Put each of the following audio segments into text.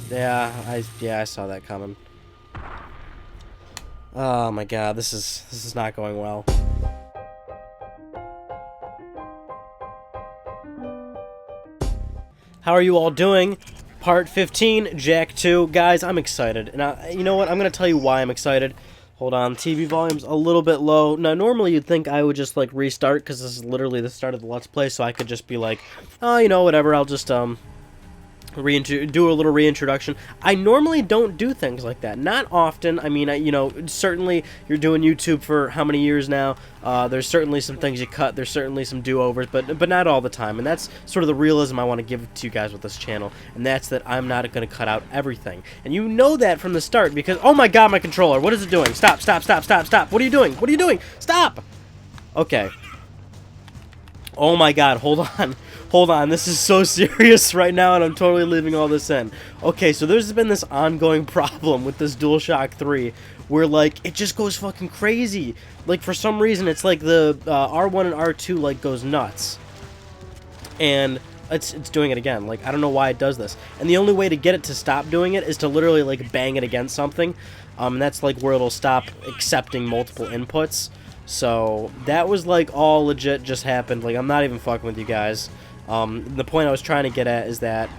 Yeah, I saw that coming. Oh my god, this is not going well. How are you all doing? Part 15, Jak II. Guys, I'm excited. And you know what? I'm going to tell you why I'm excited. Hold on, TV volume's a little bit low. Now, normally you'd think I would just, like, restart, because this is literally the start of the Let's Play, so I could just be like, oh, you know, whatever, I'll just, do a little reintroduction. I normally don't do things like that. Not often. I mean, you know, certainly you're doing YouTube for how many years now. There's certainly some things you cut. There's certainly some do-overs, but not all the time. And that's sort of the realism I want to give to you guys with this channel. And that's that I'm not going to cut out everything. And you know that from the start because, oh my god, my controller. What is it doing? Stop, stop, stop, stop, stop. What are you doing? What are you doing? Stop! Okay. Oh my god, hold on. Hold on, this is so serious right now, and I'm totally leaving all this in. Okay, so there's been this ongoing problem with this DualShock 3, where, like, it just goes fucking crazy. Like, for some reason, it's like the R1 and R2, like, goes nuts. And it's doing it again. Like, I don't know why it does this. And the only way to get it to stop doing it is to literally, like, bang it against something. And that's, like, where it'll stop accepting multiple inputs. So, that was, like, all legit just happened. Like, I'm not even fucking with you guys. The point I was trying to get at is that,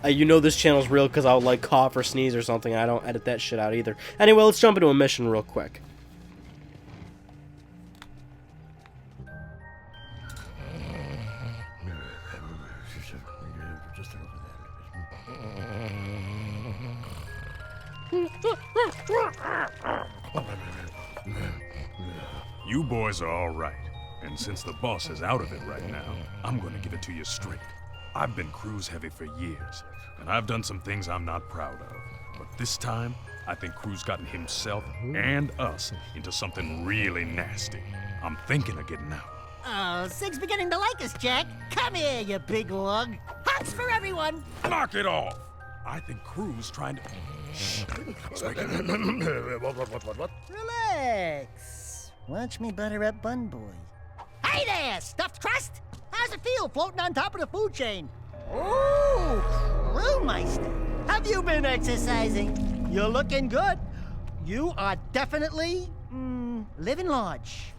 you know this channel's real because I'll, like, cough or sneeze or something, and I don't edit that shit out either. Anyway, let's jump into a mission real quick. You boys are all right. And since the boss is out of it right now, I'm gonna give it to you straight. I've been cruise heavy for years, and I've done some things I'm not proud of. But this time, I think Crew's gotten himself and us into something really nasty. I'm thinking of getting out. Oh, Sig's beginning to like us, Jak. Come here, you big lug. Hugs for everyone. Knock it off! I think Crew's trying to... What? Relax. Watch me butter up Bun Boy. Hey there, stuffed crust! How's it feel floating on top of the food chain? Ooh, Crewmeister. Have you been exercising? You're looking good. You are definitely, living large.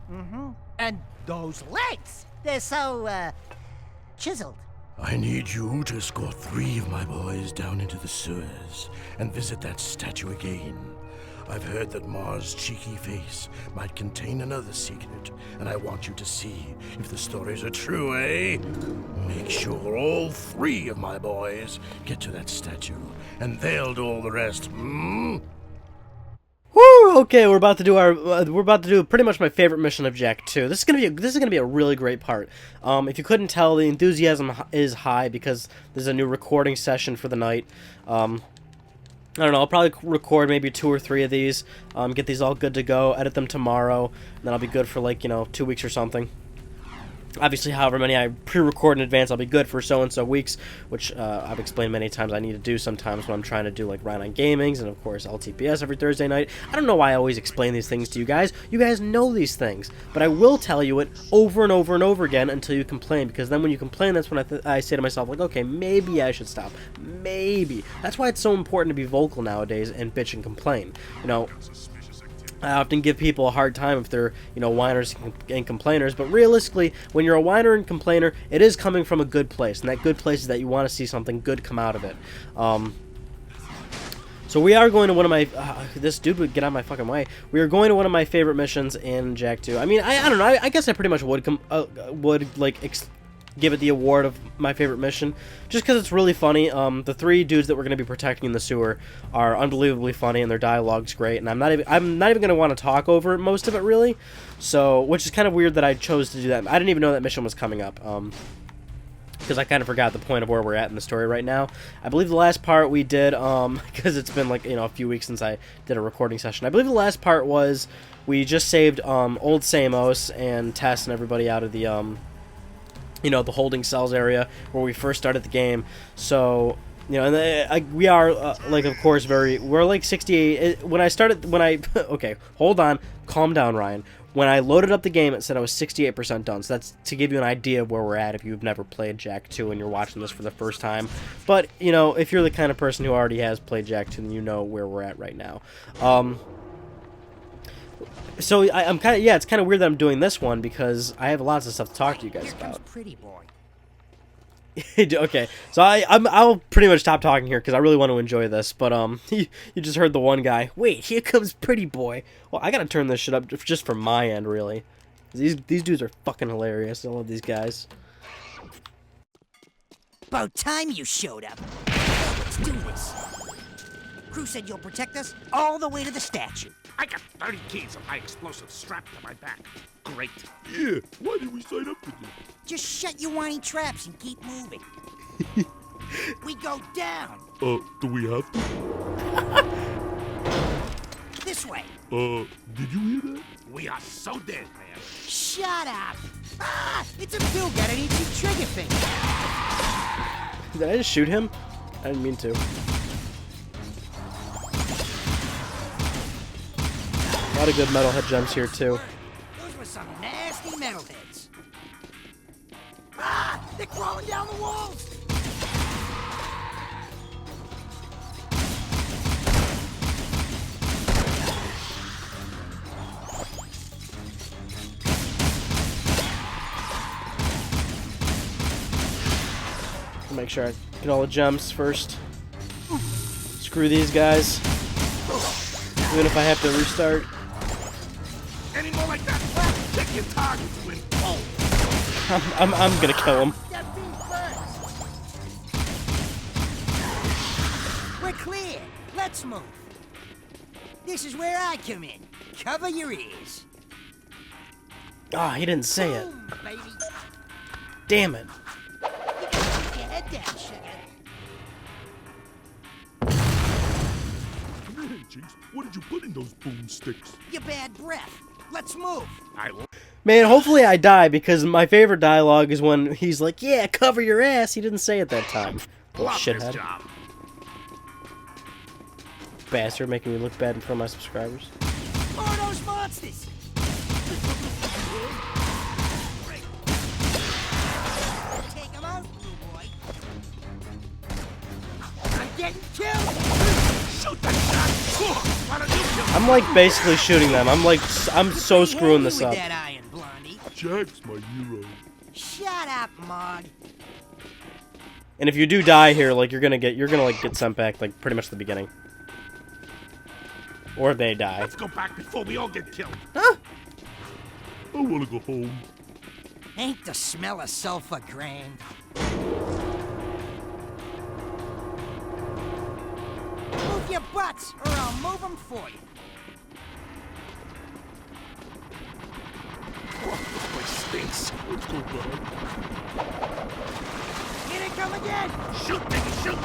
And those legs, they're so, chiseled. I need you to escort 3 of my boys down into the sewers and visit that statue again. I've heard that Mars' cheeky face might contain another secret, and I want you to see if the stories are true, eh? Make sure all 3 of my boys get to that statue, and they'll do all the rest, Woo! Okay, we're about to do pretty much my favorite mission of Jak II. This is gonna be a really great part. If you couldn't tell, the enthusiasm is high because there's a new recording session for the night. I don't know, I'll probably record maybe 2 or 3 of these, get these all good to go, edit them tomorrow, and then I'll be good for, like, you know, 2 weeks or something. Obviously, however many I pre-record in advance, I'll be good for so-and-so weeks, which I've explained many times I need to do sometimes when I'm trying to do, like, Ride on Gamings, and, of course, LTPS every Thursday night. I don't know why I always explain these things to you guys. You guys know these things. But I will tell you it over and over and over again until you complain, because then when you complain, that's when I say to myself, like, okay, maybe I should stop. Maybe. That's why it's so important to be vocal nowadays and bitch and complain. You know, I often give people a hard time if they're, you know, whiners and complainers, but realistically, when you're a whiner and complainer, it is coming from a good place, and that good place is that you want to see something good come out of it. So we are going to one of my, this dude would get out of my fucking way. We are going to one of my favorite missions in Jak II. I mean, I don't know, I guess I pretty much would give it the award of my favorite mission, just because it's really funny. The 3 dudes that we're going to be protecting in the sewer are unbelievably funny, and their dialogue's great. And I'm not even going to want to talk over most of it, really. So, which is kind of weird that I chose to do that. I didn't even know that mission was coming up, because I kind of forgot the point of where we're at in the story right now. I believe the last part we did, because it's been, like, you know, a few weeks since I did a recording session. I believe the last part was we just saved old Samos and Tess and everybody out of the you know, the holding cells area where we first started the game. So, you know, and we are, like, of course, we're like 68. Okay, hold on, calm down, Ryan. when I loaded up the game, it said I was 68% done. So that's to give you an idea of where we're at if you've never played Jak II and you're watching this for the first time. But, you know, if you're the kind of person who already has played Jak II, then you know where we're at right now. So I'm kind of, yeah, it's kind of weird that I'm doing this one because I have lots of stuff to talk to you guys about. Pretty boy. Okay, so I'll pretty much stop talking here because I really want to enjoy this. But you just heard the one guy. Wait, here comes Pretty Boy. Well, I gotta turn this shit up just for my end, really. These dudes are fucking hilarious. I love these guys. About time you showed up. Let's do this. Crew said you'll protect us all the way to the statue. I got 30 keys of high explosives strapped to my back. Great. Yeah, why did we sign up for this? Just shut your whiny traps and keep moving. We go down. Do we have to? This way. Did you hear that? We are so dead, man. Shut up. Ah, it's a pill got an itchy trigger finger. Did I just shoot him? I didn't mean to. A lot of good metalhead jumps here too. Those were some nasty metalheads. Ah, they're crawling down the walls. Make sure I get all the jumps first. Screw these guys. Even if I have to restart. Any more like that? Check your targets, Win. Oh. I'm gonna kill him. We're clear. Let's move. This is where I come in. Cover your ears. Ah, he didn't say it. Boom, baby. Damn it. You gotta keep your head down, sugar. Hey, Jinx, what did you put in those boomsticks? Your bad breath. Let's move. I will. Man, hopefully I die because my favorite dialogue is when he's like, "Yeah, cover your ass." He didn't say it that time. Little Love this shithead. job. Bastard, making me look bad in front of my subscribers. More of those monsters. Take them out, blue boy. I'm getting killed. Shoot that shot. Why don't you kill I'm like basically shooting them. I'm so screwing this With up. that iron, Blondie. Jack's my hero. Shut up, Mog. And if you do die here, like you're gonna like get sent back like pretty much the beginning. Or they die. Let's go back before we all get killed. Huh? I want to go home. Ain't the smell of sulfur grand? Move your butts, or I'll move them for you. This place stinks. Let's go back. Here they come again. Shoot, baby, shoot.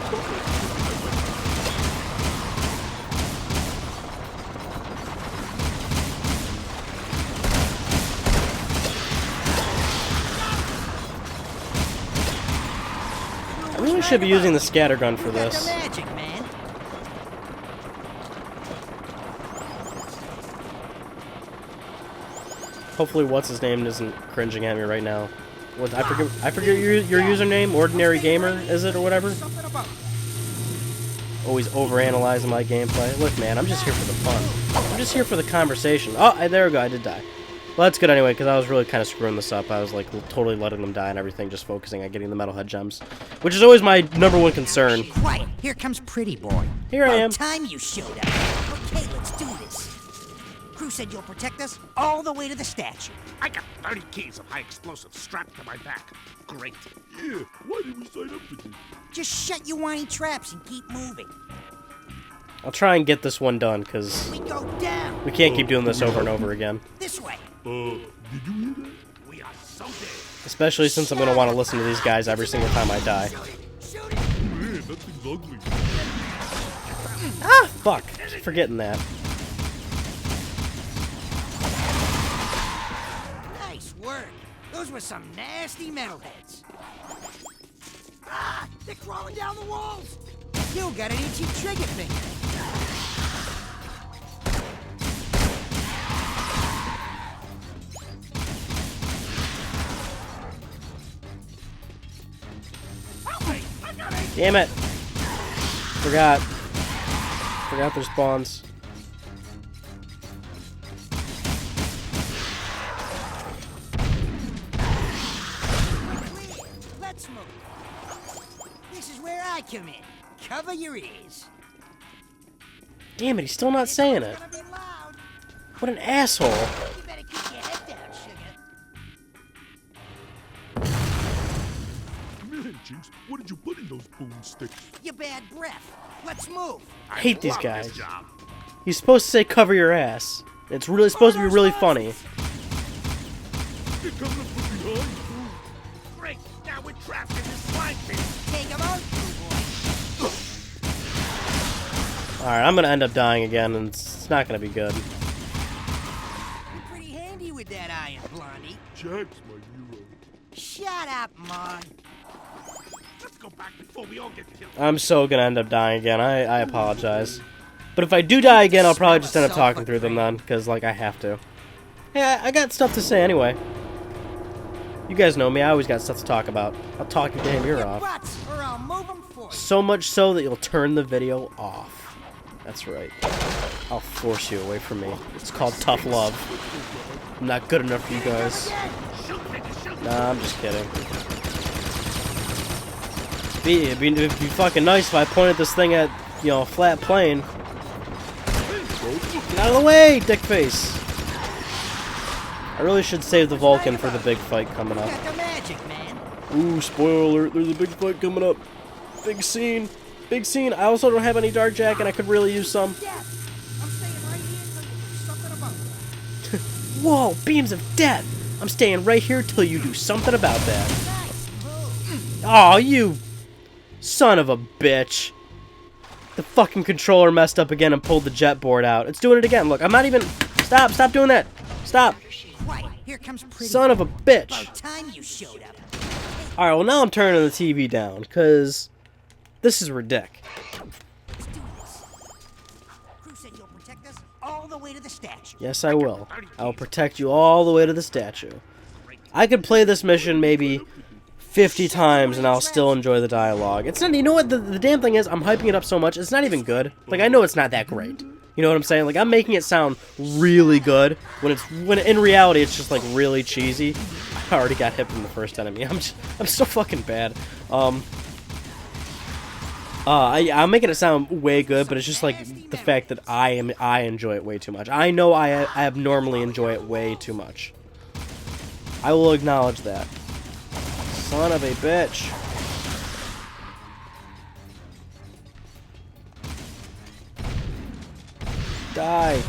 I really should be using the scattergun for You got the this. magic, man. Hopefully, what's his name isn't cringing at me right now. What I forget your username. Ordinary Gamer, is it or whatever? Something about Always overanalyzing my gameplay. Look, man, I'm just here for the fun. I'm just here for the conversation. Oh, there we go. I did die. Well, that's good anyway, because I was really kind of screwing this up. I was like totally letting them die and everything, just focusing on getting the metalhead gems, which is always my #1 concern. Right, here comes Pretty Boy. Here I am. About time you showed up. Okay, let's do this. Crew said you'll protect us all the way to the statue. I got 30 keys of high explosives strapped to my back. Great. Yeah, why did we sign up for this? Just shut your whiny traps and keep moving. I'll try and get this one done, because We go down. we can't keep doing this over and over again. This way. Did you hear that? We are so dead. Especially since I'm going to want to listen to these guys every single time I die. Shoot it. Man, that thing's ugly. Ah, fuck. Keep forgetting that. Nice work. Those were some nasty metalheads. Ah, they're crawling down the walls. You got an itchy trigger finger. Damn it! Forgot their spawns. Let's move. This is where I come in. Cover your ears. Damn it, he's still not saying it. It's gonna be loud. What an asshole. You better keep your head down, sugar. Man, Jinx, what did you put in those boomsticks? Your bad breath. Let's move. I hate these Love guys. this job. He's supposed to say cover your ass. It's really supposed to be really funny. You're coming up from behind. Great, now we're trapped in this slime pit. Take him out, boy. Alright, I'm gonna end up dying again, and it's not gonna be good. You're pretty handy with that iron, Blondie. Jack's my hero. Shut up, Mon. Let's go back before we all get killed. I'm so gonna end up dying again. I apologize. But if I do die again, I'll probably just end up talking through them then, because, like, I have to. Hey, I got stuff to say anyway. You guys know me, I always got stuff to talk about. I'll talk your damn ear off. Butts, or I'll move them for you. So much so that you'll turn the video off. That's right. I'll force you away from me. It's called tough love. I'm not good enough for you guys. Nah, I'm just kidding. It'd be fucking nice if I pointed this thing at, you know, a flat plane. Get out of the way, dickface! I really should save the Vulcan for the big fight coming up. Got the magic, man. Ooh, spoiler alert, there's a big fight coming up. Big scene. Big scene. I also don't have any Dark Jack, and I could really use some. Death. I'm staying right here until you do something about that. Whoa, beams of death! I'm staying right here till you do something about that. Nice move. Aw, you son of a bitch. The fucking controller messed up again and pulled the jet board out. It's doing it again. Look, I'm not even... Stop doing that. Stop. Right, here comes pretty. Son of a bitch. About time you showed up. Alright, well now I'm turning the TV down, because this is ridiculous. Let's do this. Crew said you'll protect us all the way to the statue. Yes, I will. I will protect you all the way to the statue. I could play this mission maybe 50 times and I'll still enjoy the dialogue. It's not, you know what, the damn thing is, I'm hyping it up so much, it's not even good. Like, I know it's not that great. You know what I'm saying? Like, I'm making it sound really good, when in reality it's just, like, really cheesy. I already got hit from the first enemy. I'm so fucking bad. I'm making it sound way good, but it's just, like, the fact that I enjoy it way too much. I know I abnormally enjoy it way too much. I will acknowledge that. Son of a bitch. Die.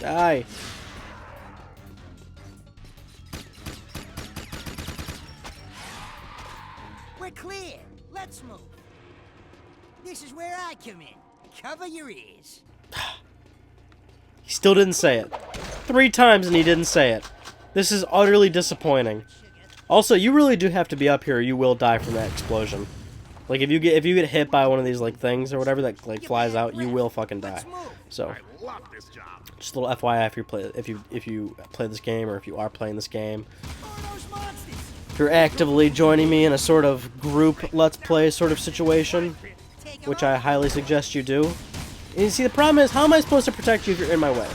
Die. We're clear. Let's move. This is where I come in. Cover your ears. He still didn't say it. 3 times and he didn't say it. This is utterly disappointing. Also, you really do have to be up here or you will die from that explosion. Like, if you get hit by one of these, like, things or whatever that, like, flies out, you will fucking die. So, Love this job. just a little FYI if you play this game or if you are playing this game. If you're actively joining me in a sort of group let's play sort of situation, which I highly suggest you do. And you see, the problem is, how am I supposed to protect you if you're in my way?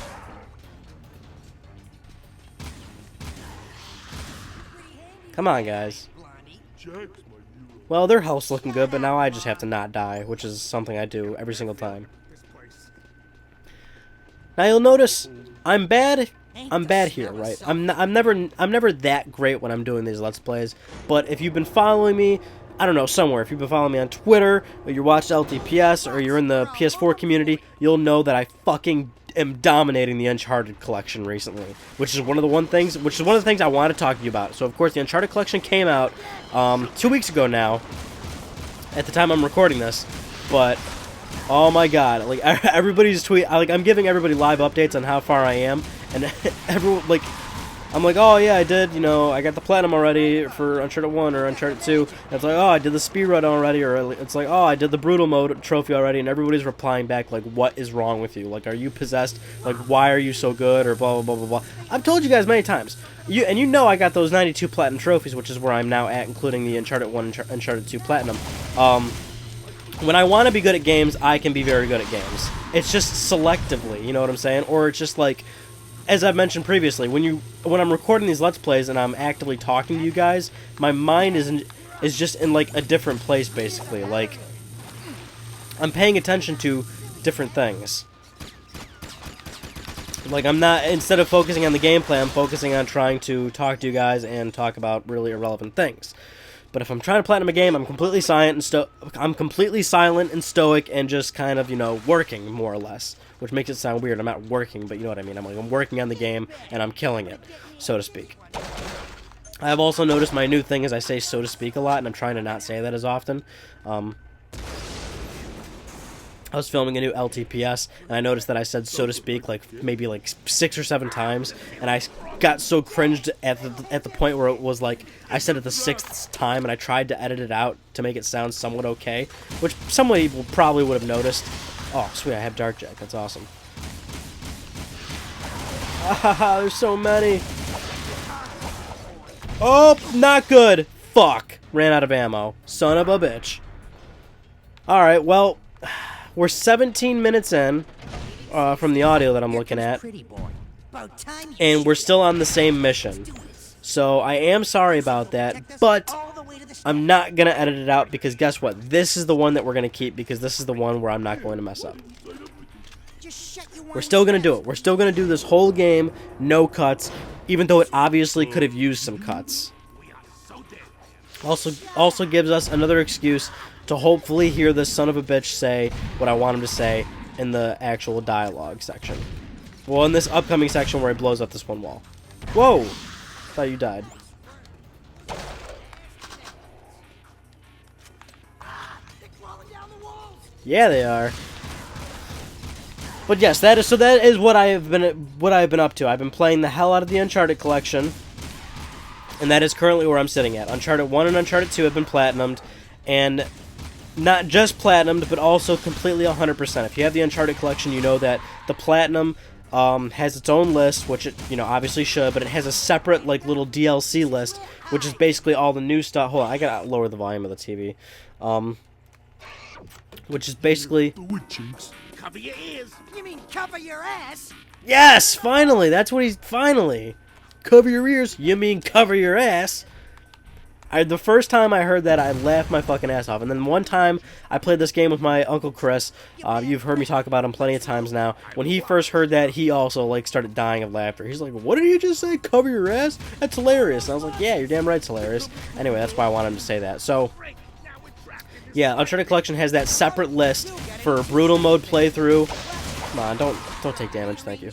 Come on, guys. Well, their health's looking good, but now I just have to not die, which is something I do every single time. Now you'll notice I'm bad. I'm bad here, right? I'm never that great when I'm doing these Let's Plays. But if you've been following me, I don't know, somewhere, if you've been following me on Twitter, or you watched LTPS, or you're in the PS4 community, you'll know that I fucking am dominating the Uncharted collection recently, which is one of the things I want to talk to you about. So of course the Uncharted collection came out 2 weeks ago now, at the time I'm recording this, but oh my god, like everybody's I'm giving everybody live updates on how far I am, and everyone, like, I'm like, oh yeah, I did, you know, I got the platinum already for Uncharted 1 or Uncharted 2. And it's like, oh, I did the speedrun already, or it's like, oh, I did the brutal mode trophy already, and everybody's replying back like, what is wrong with you? Like, are you possessed? Like, why are you so good? Or blah, blah, blah, blah, blah. I've told you guys many times, You know I got those 92 platinum trophies, which is where I'm now at, including the Uncharted 1 and Uncharted 2 platinum. When I want to be good at games, I can be very good at games. It's just selectively, you know what I'm saying? Or it's just like, as I've mentioned previously, when I'm recording these Let's Plays and I'm actively talking to you guys, my mind is just in like a different place, basically. Like, I'm paying attention to different things. Like, I'm not, instead of focusing on the gameplay, I'm focusing on trying to talk to you guys and talk about really irrelevant things. But if I'm trying to platinum a game, I'm completely silent and stoic and just kind of, you know, working, more or less. Which makes it sound weird. I'm not working, but you know what I mean. I'm working on the game, and I'm killing it, so to speak. I have also noticed my new thing is I say so to speak a lot, and I'm trying to not say that as often. I was filming a new LTPS, and I noticed that I said so to speak like maybe like 6 or 7 times, and I got so cringed at the point where it was like I said it the 6th time, and I tried to edit it out to make it sound somewhat okay, which somebody probably would have noticed. Oh, sweet, I have Dark Jack. That's awesome. Ah, there's so many. Oh, not good. Fuck. Ran out of ammo. Son of a bitch. Alright, well, we're 17 minutes in from the audio that I'm looking at, and we're still on the same mission. So I am sorry about that, but I'm not going to edit it out because guess what? This is the one that we're going to keep because this is the one where I'm not going to mess up. We're still going to do it. We're still going to do this whole game, no cuts, even though it obviously could have used some cuts. Also gives us another excuse to hopefully hear this son of a bitch say what I want him to say in the actual dialogue section. Well, in this upcoming section where he blows up this one wall. Whoa! Thought you died. Yeah, they are. But yes, that is what I've been up to. I've been playing the hell out of the Uncharted collection, and that is currently where I'm sitting at. Uncharted 1 and Uncharted 2 have been platinumed, and not just platinumed, but also completely 100%. If you have the Uncharted collection, you know that the platinum has its own list, which it, you know, obviously should, but it has a separate, like, little DLC list, which is basically all the new stuff. Hold on, I gotta lower the volume of the TV. Which is basically... Cover your ears. You mean cover your ass? Yes! Finally! That's what he's... Finally! Cover your ears. You mean cover your ass. The first time I heard that, I laughed my fucking ass off. And then one time, I played this game with my Uncle Chris. You've heard me talk about him plenty of times now. When he first heard that, he also, like, started dying of laughter. He's like, what did you just say? Cover your ass? That's hilarious. And I was like, yeah, you're damn right it's hilarious. Anyway, that's why I wanted him to say that. So, yeah, Uncharted Collection has that separate list for brutal mode playthrough. Come on, don't take damage, thank you.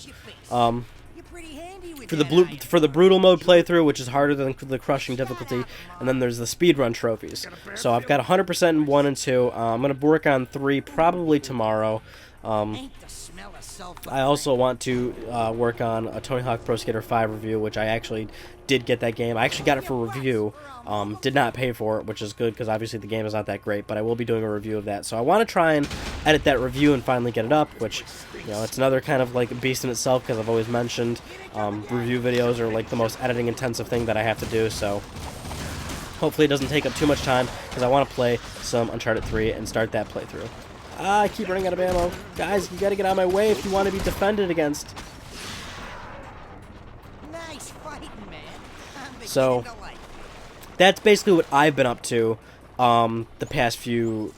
For the brutal mode playthrough, which is harder than the crushing difficulty, and then there's the speedrun trophies. So I've got 100% in 1 and 2. I'm going to work on 3 probably tomorrow. I also want to work on a Tony Hawk Pro Skater 5 review, which I actually did get that game. I actually got it for review. Did not pay for it, which is good because obviously the game is not that great, but I will be doing a review of that. So I want to try and edit that review and finally get it up, which, you know, it's another kind of like a beast in itself because I've always mentioned review videos are like the most editing intensive thing that I have to do, so hopefully it doesn't take up too much time because I want to play some Uncharted 3 and start that playthrough. I keep running out of ammo. Guys, you gotta get out of my way if you want to be defended against. Nice fighting, man. So, that's basically what I've been up to the past 2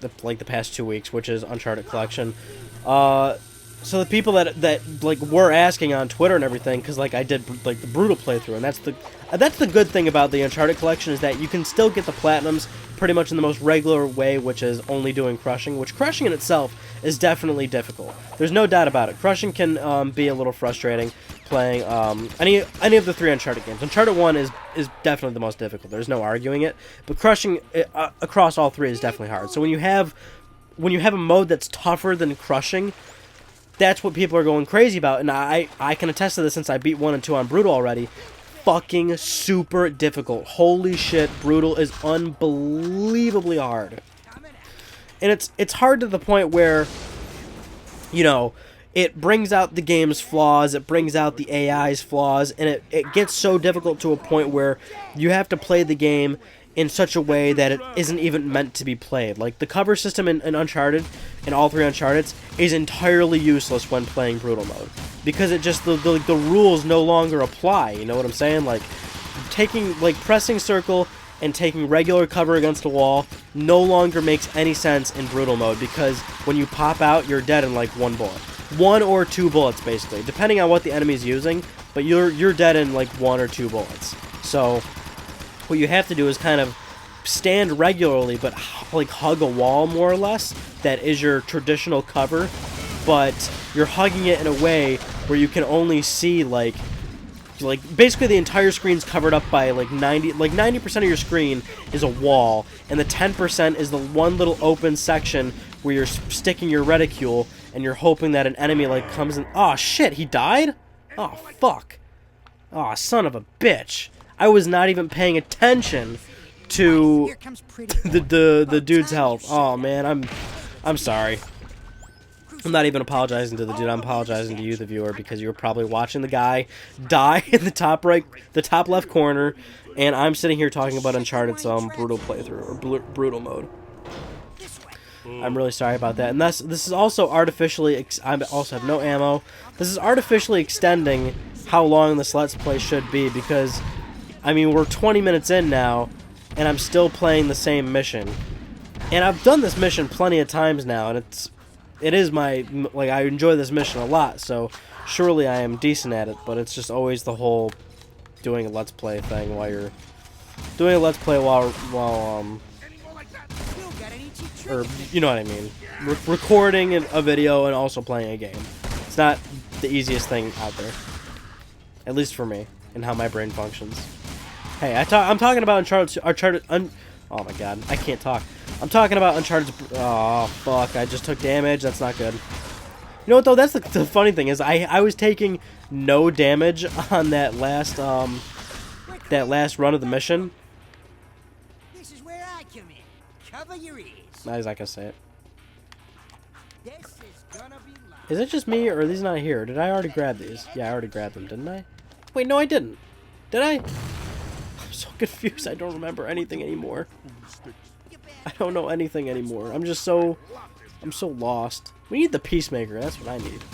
weeks, which is Uncharted Collection. So the people that like were asking on Twitter and everything, because like I did like the brutal playthrough, and that's the good thing about the Uncharted Collection is that you can still get the platinums pretty much in the most regular way, which is only doing crushing, which crushing in itself is definitely difficult. There's no doubt about it. Crushing can be a little frustrating playing any of the 3 Uncharted games. Uncharted 1 is definitely the most difficult. There's no arguing it, but crushing across all 3 is definitely hard. So when you have a mode that's tougher than crushing, that's what people are going crazy about, and I can attest to this since I beat 1 and 2 on Brutal already. Fucking super difficult. Holy shit, Brutal is unbelievably hard. And it's hard to the point where, you know, it brings out the game's flaws, it brings out the AI's flaws, and it gets so difficult to a point where you have to play the game in such a way that it isn't even meant to be played. Like, the cover system in Uncharted, in all 3 Uncharteds, is entirely useless when playing Brutal Mode. Because it just, the rules no longer apply, you know what I'm saying? Like, pressing circle and taking regular cover against a wall no longer makes any sense in Brutal Mode, because when you pop out, you're dead in like 1 bullet. 1 or 2 bullets, basically, depending on what the enemy's using, but you're dead in like 1 or 2 bullets. So what you have to do is kind of stand regularly, but like hug a wall more or less. That is your traditional cover, but you're hugging it in a way where you can only see like basically the entire screen's covered up by like 90% of your screen is a wall, and the 10% is the one little open section where you're sticking your reticule and you're hoping that an enemy like comes in. Oh shit, he died? Oh fuck. Oh, son of a bitch. I was not even paying attention to the dude's health. Oh man, I'm sorry. I'm not even apologizing to the dude. I'm apologizing to you, the viewer, because you were probably watching the guy die in the top left corner, and I'm sitting here talking about Uncharted's brutal playthrough or brutal mode. I'm really sorry about that. And this is also artificially. I also have no ammo. This is artificially extending how long this Let's Play should be, because I mean, we're 20 minutes in now, and I'm still playing the same mission. And I've done this mission plenty of times now, and it is my, like, I enjoy this mission a lot, so surely I am decent at it, but it's just always the whole doing a Let's Play thing while you're doing a Let's Play while or, you know what I mean, recording a video and also playing a game. It's not the easiest thing out there, at least for me, and how my brain functions. Hey, I'm talking about Uncharted. Oh my god, I can't talk. I'm talking about Uncharted. Oh fuck, I just took damage. That's not good. You know what though? That's the funny thing is I was taking no damage on that last run of the mission. This is where I come in. Cover your ears. Now he's not gonna say it. This is gonna be loud. Is it just me, or are these not here? Did I already grab these? Yeah, I already grabbed them, didn't I? Wait, no, I didn't. Did I? I'm so confused. I don't remember anything anymore. I don't know anything anymore. I'm so lost. We need the Peacemaker. That's what I need.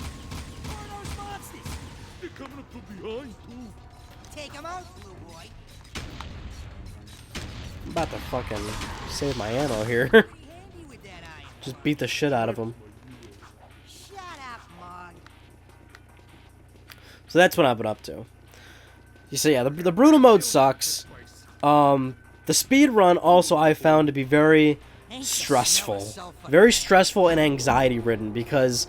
They're coming up from behind, too. Take him out, blue boy. I'm about to fucking save my ammo here. Handy with that iron. Just beat the shit out of them. Shut up, Mog. So that's what I've been up to. You see, yeah, the brutal mode sucks. The speed run also I found to be very stressful. Very stressful and anxiety ridden, because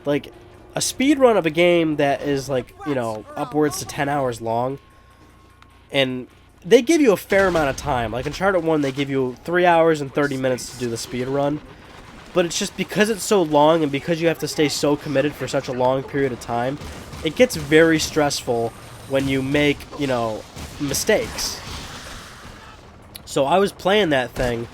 like a speed run of a game that is like, you know, upwards to 10 hours long, and they give you a fair amount of time. Like Uncharted 1, they give you 3 hours and 30 minutes to do the speed run. But it's just because it's so long and because you have to stay so committed for such a long period of time, it gets very stressful when you make, you know, mistakes. So I was playing that thing,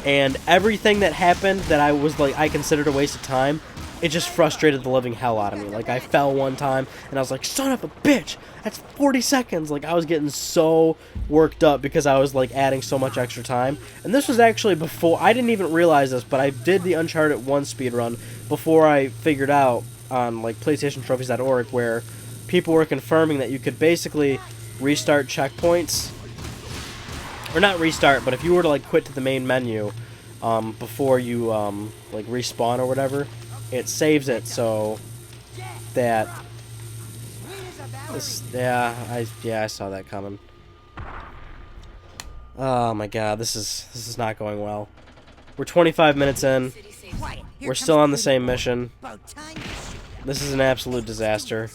and everything that happened that I was like, I considered a waste of time, it just frustrated the living hell out of me. Like, I fell one time, and I was like, son of a bitch, that's 40 seconds. Like, I was getting so worked up because I was, like, adding so much extra time. And this was actually before, I didn't even realize this, but I did the Uncharted 1 speedrun before I figured out on, like, PlayStationTrophies.org, where people were confirming that you could basically restart checkpoints. Or not restart, but if you were to, like, quit to the main menu before you, like, respawn or whatever, it saves it so that... I saw that coming. Oh my god, this is not going well. We're 25 minutes in. We're still on the same mission. This is an absolute disaster.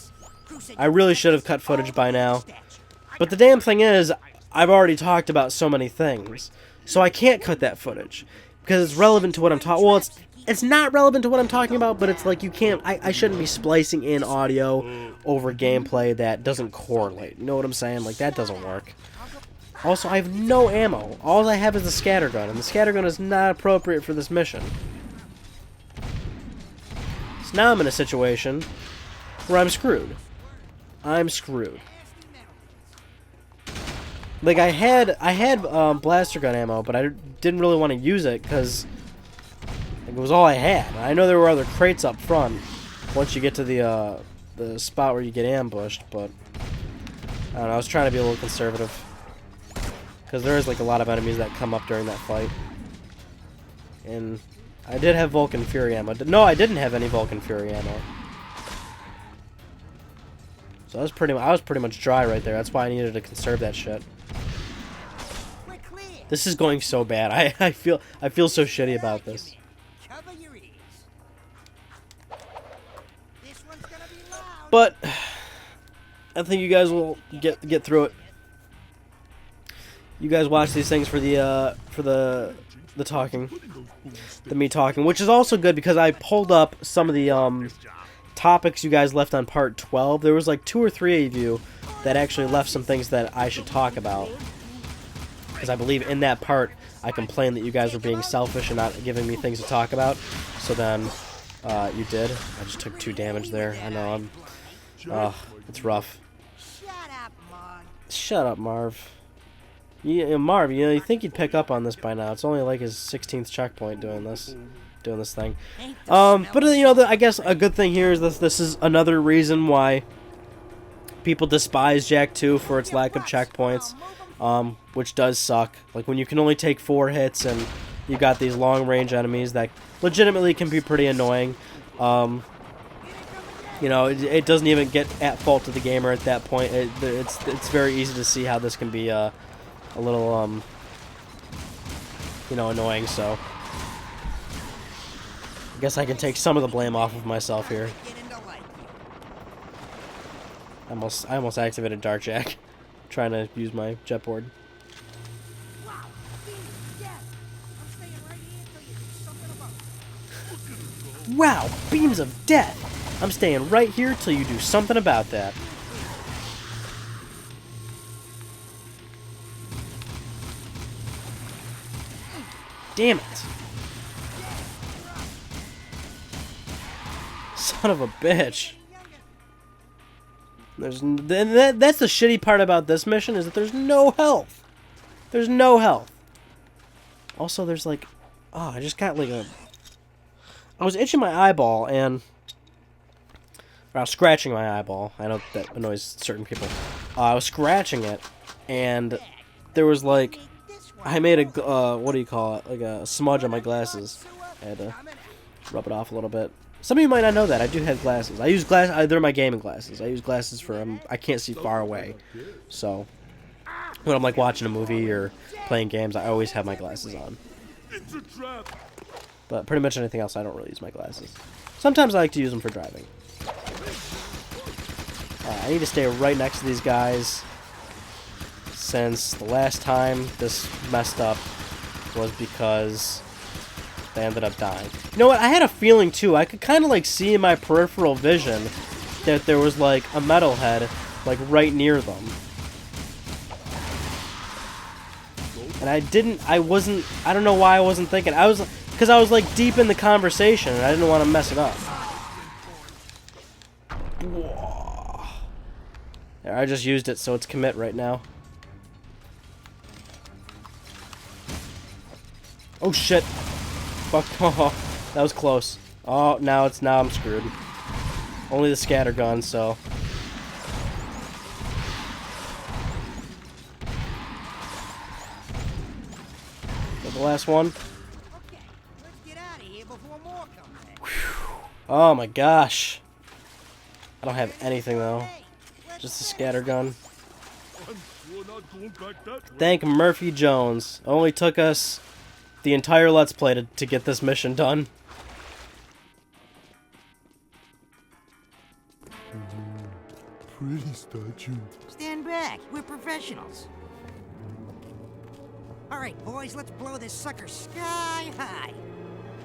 I really should have cut footage by now. But the damn thing is, I've already talked about so many things, so I can't cut that footage because it's relevant to what I'm talking. Well, it's not relevant to what I'm talking about, but it's like you can't. I shouldn't be splicing in audio over gameplay that doesn't correlate. You know what I'm saying? Like, that doesn't work. Also, I have no ammo. All I have is the scattergun, and the scattergun is not appropriate for this mission. So now I'm in a situation where I'm screwed. I'm screwed. Like, I had blaster gun ammo, but I didn't really want to use it because it was all I had. I know there were other crates up front once you get to the spot where you get ambushed, but I don't know, I was trying to be a little conservative because there is like a lot of enemies that come up during that fight. And I did have Vulcan Fury ammo. No, I didn't have any Vulcan Fury ammo. So I was pretty much dry right there. That's why I needed to conserve that shit. This is going so bad. I feel so shitty about this. Cover your ears. This one's gonna be loud. But I think you guys will get through it. You guys watch these things for the talking, me talking, which is also good because I pulled up some of the topics you guys left on part 12. There was like 2 or 3 of you that actually left some things that I should talk about. Because I believe in that part, I complained that you guys were being selfish and not giving me things to talk about. So then, you did. I just took 2 damage there. I know, it's rough. Shut up, Marv. Yeah, Marv, you think you'd pick up on this by now. It's only like his 16th checkpoint doing this thing. But, you know, I guess a good thing here is this is another reason why people despise Jak II for its lack of checkpoints. Which does suck. Like, when you can only take 4 hits and you got these long-range enemies that legitimately can be pretty annoying. You know, it doesn't even get at fault to the gamer at that point. It's very easy to see how this can be a little, you know, annoying, so I guess I can take some of the blame off of myself here. I almost activated Dark Jack. Trying to use my jet board. Wow, beams of death! I'm staying right here till you do something about that. Damn it. Son of a bitch. That's the shitty part about this mission, is that there's no health. There's no health. Also, there's like... Oh, I just got like a... I was itching my eyeball, and... Or I was scratching my eyeball. I know that annoys certain people. I was scratching it, and there was like... I made a... what do you call it? Like a smudge on my glasses. I had to rub it off a little bit. Some of you might not know that. I do have glasses. I use glasses. They're my gaming glasses. I use glasses for... I can't see far away. So, when I'm like watching a movie or playing games, I always have my glasses on. But pretty much anything else, I don't really use my glasses. Sometimes I like to use them for driving. I need to stay right next to these guys, since the last time this messed up was because they ended up dying. You know what? I had a feeling, too. I could kind of, like, see in my peripheral vision that there was, like, a metalhead, like, right near them. And I don't know why I wasn't thinking. Because I was, like, deep in the conversation, and I didn't want to mess it up. Whoa. There, I just used it, so it's commit right now. Oh, shit. Fuck. Oh, that was close. Oh, now I'm screwed. Only the scatter gun, so. The last one. Okay, let's get out of here before more come back. Oh my gosh. I don't have anything though. Just a scatter gun. Thank Murphy Jones. Only took us the entire Let's Play to get this mission done. Pretty statue. Stand back. We're professionals. All right, boys, let's blow this sucker sky high.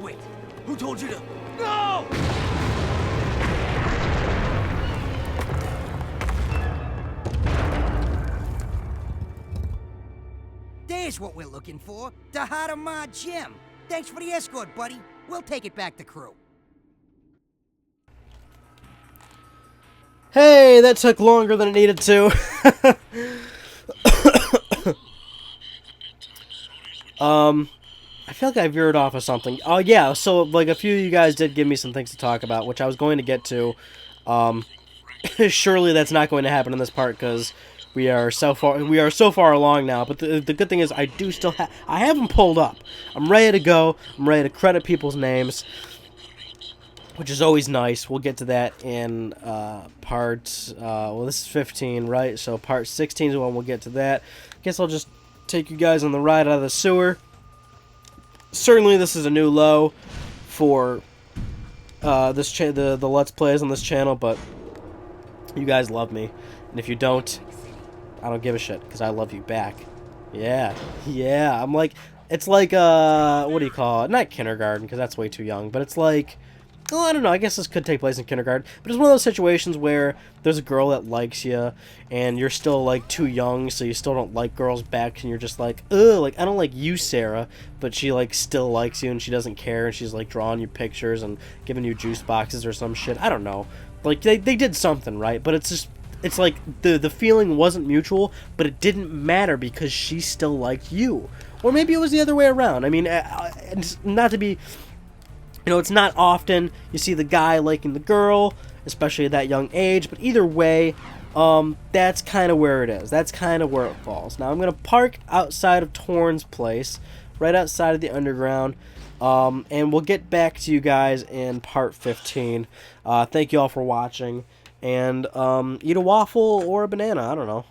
Wait, who told you to... No! There's what we're looking for. The heart of my gym. Thanks for the escort, buddy. We'll take it back to crew. Hey, that took longer than it needed to. I feel like I veered off of something. Oh, yeah, so, like, a few of you guys did give me some things to talk about, which I was going to get to. Surely that's not going to happen in this part, because we are so far along now. But the good thing is I do still I have them pulled up. I'm ready to go. I'm ready to credit people's names, which is always nice. We'll get to that in part, well, this is 15, right? So part 16 is when we'll get to that. Guess I'll just take you guys on the ride out of the sewer. Certainly this is a new low for the Let's Plays on this channel, but you guys love me. And if you don't, I don't give a shit, because I love you back. Yeah. Yeah, I'm like, it's like, what do you call it? Not kindergarten, because that's way too young, but it's like, oh, I don't know, I guess this could take place in kindergarten, but it's one of those situations where there's a girl that likes you, and you're still, like, too young, so you still don't like girls back, and you're just like, ugh, like, I don't like you, Sarah, but she, like, still likes you, and she doesn't care, and she's, like, drawing you pictures and giving you juice boxes or some shit. I don't know. Like, they did something, right? But it's just, it's like, the feeling wasn't mutual, but it didn't matter because she still liked you. Or maybe it was the other way around. I mean, not to be... You know, it's not often you see the guy liking the girl, especially at that young age, but either way, that's kind of where it is. That's kind of where it falls. Now, I'm going to park outside of Torn's place, right outside of the underground, and we'll get back to you guys in part 15. Thank you all for watching, and eat a waffle or a banana, I don't know.